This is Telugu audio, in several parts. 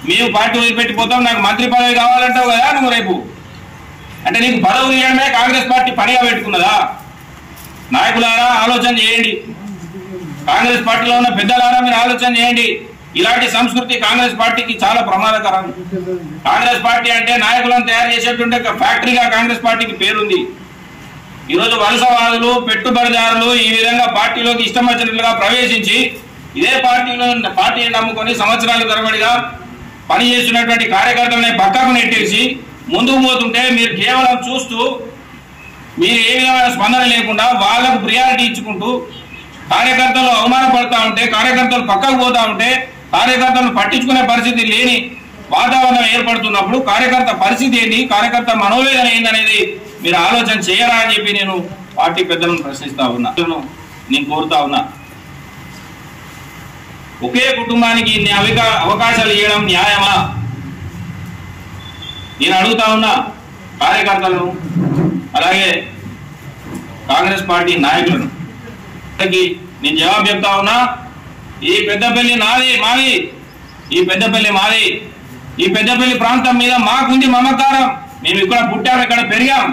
మేము పార్టీ వదిలిపెట్టిపోతాం, నాకు మంత్రి పదవి కావాలంటావు కదా నువ్వు రేపు. అంటే నీకు పదవులు ఇవ్వడమే కాంగ్రెస్ పార్టీ పనిగా పెట్టుకున్నదా? నాయకులారా ఆలోచన చేయండి, కాంగ్రెస్ పార్టీలో ఉన్న పెద్దలారా మీరు ఆలోచన చేయండి. ఇలాంటి సంస్కృతి కాంగ్రెస్ పార్టీకి చాలా ప్రమాదకరం. కాంగ్రెస్ పార్టీ అంటే నాయకులను తయారు చేసేటువంటి ఫ్యాక్టరీగా కాంగ్రెస్ పార్టీకి పేరుంది. ఈరోజు వలసవాదులు, పెట్టుబడిదారులు ఈ విధంగా పార్టీలోకి ఇష్టం వచ్చినట్లుగా ప్రవేశించి ఇదే పార్టీని నమ్ముకొని సంవత్సరాల తరబడిగా పనిచేస్తున్నటువంటి కార్యకర్తలని పక్కకు నెట్టేసి ముందుకు పోతుంటే మీరు కేవలం చూస్తూ మీరు ఏ విధమైన స్పందన లేకుండా వాళ్లకు ప్రియారిటీ ఇచ్చుకుంటూ కార్యకర్తలు అవమానపడతా ఉంటే, కార్యకర్తలు పక్కకు పోతా ఉంటే, కార్యకర్తలను పట్టించుకునే పరిస్థితి లేని వాతావరణం ఏర్పడుతున్నప్పుడు కార్యకర్త పరిస్థితి ఏంటి, కార్యకర్త మనోవేదన ఏందనేది మీరు ఆలోచన చేయరా అని చెప్పి నేను పార్టీ పెద్దలను ప్రశ్నిస్తా ఉన్నా, నేను కోరుతా ఉన్నా. ఒకే కుటుంబానికి ఇన్ని అవకాశాలు ఇవ్వడం న్యాయమా? నేను అడుగుతా ఉన్నా కార్యకర్తలను, అలాగే కాంగ్రెస్ పార్టీ నాయకులను. నేను జవాబు చెప్తా ఉన్నా, ఈ పెద్దపల్లి నాది, మాది, ఈ పెద్దపల్లి మాది. ఈ పెద్దపల్లి ప్రాంతం మీద మాకుంది మమకారం. మేము ఇక్కడ పుట్టాం, ఇక్కడ పెరిగాం.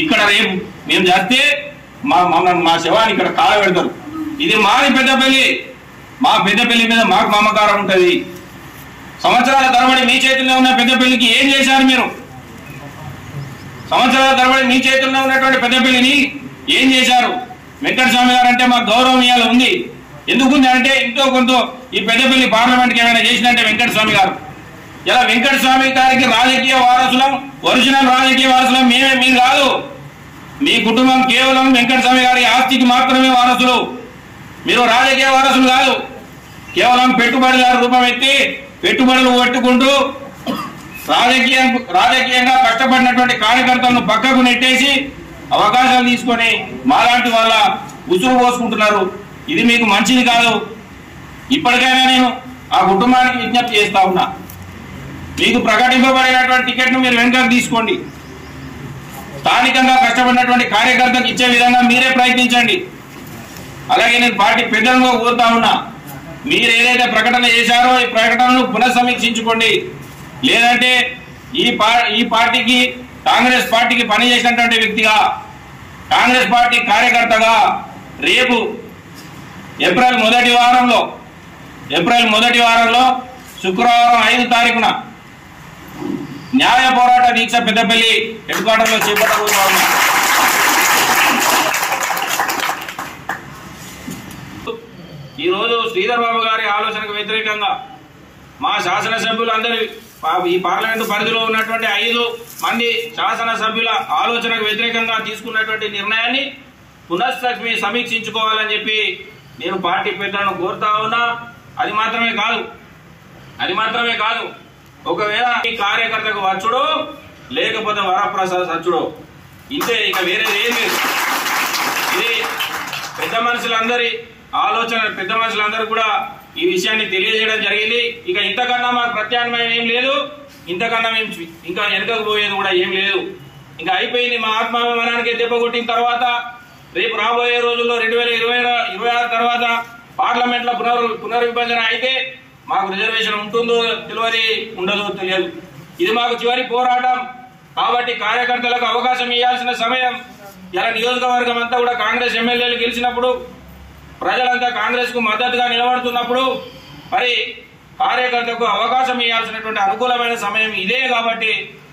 ఇక్కడ రేపు మేము చేస్తే మా శవాన్ని ఇక్కడ కాలబెడతారు. ఇది మాది పెద్దపల్లి, మా పెద్దపల్లి మీద మాకు మమకారం ఉంటుంది. సంవత్సరాల తరబడి మీ చేతుల్లో ఉన్న పెద్దపల్లికి ఏం చేశారు మీరు? సంవత్సరాల తరబడి మీ చేతుల్లో ఉన్నటువంటి పెద్దపల్లిని ఏం చేశారు? వెంకటస్వామి గారు అంటే మాకు గౌరవం ఇవ్వాలి ఉంది. ఎందుకుంది అంటే ఇంతో కొంత ఈ పెద్దపల్లి పార్లమెంట్కి ఏమైనా చేసినట్టే వెంకటస్వామి గారు. ఇలా వెంకటస్వామి గారికి రాజకీయ వారసులం, ఒరిజినల్ రాజకీయ వారసులం మేమే, మీరు కాదు. మీ కుటుంబం కేవలం వెంకటస్వామి గారి ఆస్తికి మాత్రమే వారసులు. మీరు రాజకీయ వారసులు కాదు. కేవలం పెట్టుబడిదారు రూపం ఎత్తి పెట్టుబడులు పెట్టుకుంటూ రాజకీయంగా కష్టపడినటువంటి కార్యకర్తలను పక్కకు నెట్టేసి అవకాశాలు తీసుకొని మాలాంటి వాళ్ళ ఉసురు పోసుకుంటున్నారు. ఇది మీకు మంచిది కాదు. ఇప్పటికైనా నేను ఆ కుటుంబానికి విజ్ఞప్తి చేస్తా ఉన్నా, మీకు ప్రకటింపబడినటువంటి టికెట్ను మీరు వెనుకకు తీసుకోండి. స్థానికంగా కష్టపడినటువంటి కార్యకర్తకు ఇచ్చే విధంగా మీరే ప్రయత్నించండి. అలాగే నేను పార్టీ పెద్దలను కోరుతా ఉన్నా, మీరు ఏదైతే ప్రకటన చేశారో ఈ ప్రకటనను పునఃసమీక్షించుకోండి. లేదంటే ఈ పార్టీకి, కాంగ్రెస్ పార్టీకి పనిచేసినటువంటి వ్యక్తిగా, కాంగ్రెస్ పార్టీ కార్యకర్తగా రేపు ఏప్రిల్ మొదటి వారంలో శుక్రవారం 5 తారీఖున న్యాయ పోరాట దీక్ష పెద్దపల్లి హెడ్ క్వార్టర్లో చేపట్టబోతా ఉన్నా. ఈరోజు శ్రీధర్ బాబు గారి ఆలోచనకు వ్యతిరేకంగా మా శాసనసభ్యులందరి, ఈ పార్లమెంటు పరిధిలో ఉన్నటువంటి 5 మంది శాసనసభ్యుల ఆలోచనకు వ్యతిరేకంగా తీసుకున్నటువంటి నిర్ణయాన్ని సమీక్షించుకోవాలని చెప్పి నేను పార్టీ పెద్దలను కోరుతా ఉన్నా. అది మాత్రమే కాదు ఒకవేళ ఈ కార్యకర్తకు వచ్చుడో లేకపోతే వరప్రసాద్ సచ్చుడో, ఇంతే, ఇక వేరేది ఏం లేదు. ఇది పెద్ద మనుషులందరి ఆలోచన, పెద్ద మనుషులందరూ కూడా ఈ విషయాన్ని తెలియజేయడం జరిగింది. ఇక ఇంతకన్నా మాకు ప్రత్యామ్నాయం ఏం లేదు, ఇంతకన్నా మేము ఇంకా వెనకకు పోయేది కూడా ఏం లేదు. ఇంకా అయిపోయింది. మా ఆత్మాభిమానానికి దెబ్బ కొట్టిన తర్వాత రేపు రాబోయే రోజుల్లో 2026 తర్వాత పార్లమెంట్లో పునర్విభజన అయితే మాకు రిజర్వేషన్ ఉంటుందో తెలియదు, ఉండదో తెలియదు. ఇది మాకు చివరి పోరాటం. కాబట్టి కార్యకర్తలకు అవకాశం ఇవ్వాల్సిన సమయం. ఇలా నియోజకవర్గం అంతా కూడా కాంగ్రెస్ ఎమ్మెల్యేలు గెలిచినప్పుడు, ప్రజలంతా కాంగ్రెస్ కు మద్దతుగా నిలబడుతున్నప్పుడు మరి కార్యకర్తకు అవకాశం ఇవ్వాల్సినటువంటి అనుకూలమైన సమయం ఇదే. కాబట్టి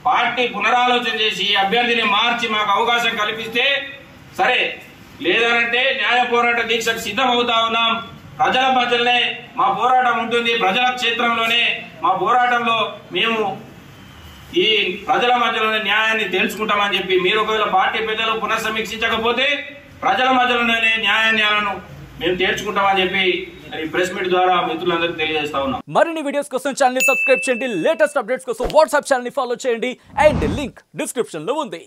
పార్టీ పునరాలోచన చేసి అభ్యర్థిని మార్చి మాకు అవకాశం కల్పిస్తే సరే, లేదనంటే న్యాయ పోరాట దీక్షకు సిద్ధం అవుతా ఉన్నాం. ప్రజల మధ్యలోనే మా పోరాటం ఉంటుంది, ప్రజల క్షేత్రంలోనే మా పోరాటంలో మేము ఈ ప్రజల మధ్యలోనే న్యాయాన్ని తెలుసుకుంటామని చెప్పి, మీరు ఒకవేళ పార్టీ పెద్దలు పునఃసమీక్షించకపోతే ప్రజల మధ్యలోనే న్యాయాలను మేము తేల్చుకుంటామని చెప్పి ప్రెస్ మీట్ ద్వారా మిత్రులందరికీ తెలియజేస్తా ఉన్నాం. మరిన్ని వీడియోస్ కోసం ఛానల్ ని సబ్స్క్రైబ్ చేయండి, లేటెస్ట్ అప్డేట్స్ కోసం వాట్సాప్ ఛానల్ ని ఫాలో చేయండి, అండ్ లింక్ డిస్క్రిప్షన్ లో ఉంది.